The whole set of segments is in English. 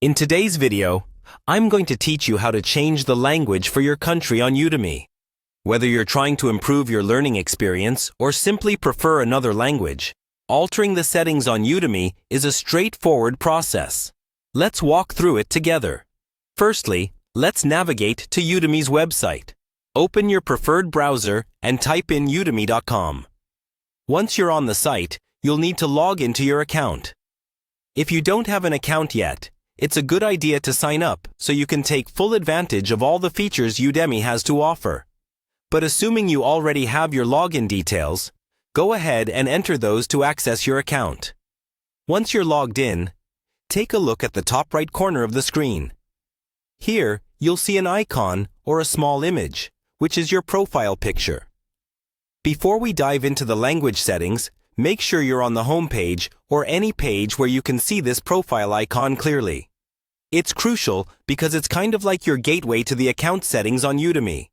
In today's video, I'm going to teach you how to change the language for your country on Udemy. Whether you're trying to improve your learning experience or simply prefer another language, altering the settings on Udemy is a straightforward process. Let's walk through it together. Firstly, let's navigate to Udemy's website. Open your preferred browser and type in udemy.com. Once you're on the site, you'll need to log into your account. If you don't have an account yet, it's a good idea to sign up so you can take full advantage of all the features Udemy has to offer. But assuming you already have your login details, go ahead and enter those to access your account. Once you're logged in, take a look at the top right corner of the screen. Here, you'll see an icon or a small image, which is your profile picture. Before we dive into the language settings, make sure you're on the home page or any page where you can see this profile icon clearly. It's crucial because it's kind of like your gateway to the account settings on Udemy.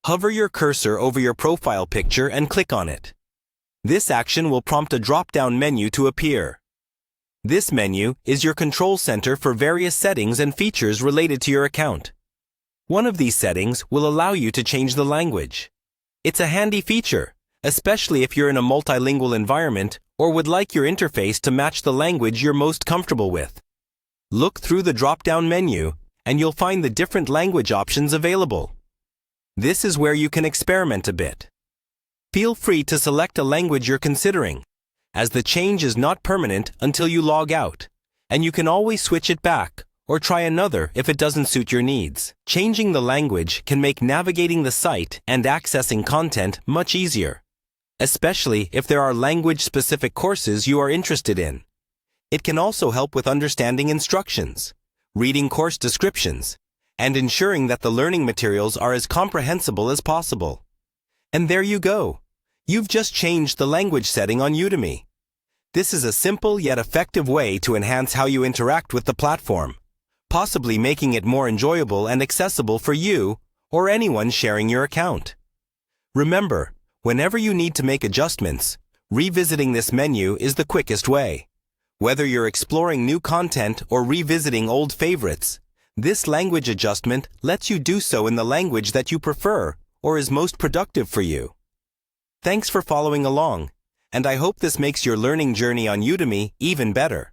Hover your cursor over your profile picture and click on it. This action will prompt a drop-down menu to appear. This menu is your control center for various settings and features related to your account. One of these settings will allow you to change the language. It's a handy feature, especially if you're in a multilingual environment or would like your interface to match the language you're most comfortable with. Look through the drop-down menu, and you'll find the different language options available. This is where you can experiment a bit. Feel free to select a language you're considering, as the change is not permanent until you log out, and you can always switch it back or try another if it doesn't suit your needs. Changing the language can make navigating the site and accessing content much easier, especially if there are language-specific courses you are interested in. It can also help with understanding instructions, reading course descriptions, and ensuring that the learning materials are as comprehensible as possible. And there you go. You've just changed the language setting on Udemy. This is a simple yet effective way to enhance how you interact with the platform, possibly making it more enjoyable and accessible for you or anyone sharing your account. Remember, whenever you need to make adjustments, revisiting this menu is the quickest way. Whether you're exploring new content or revisiting old favorites, this language adjustment lets you do so in the language that you prefer or is most productive for you. Thanks for following along, and I hope this makes your learning journey on Udemy even better.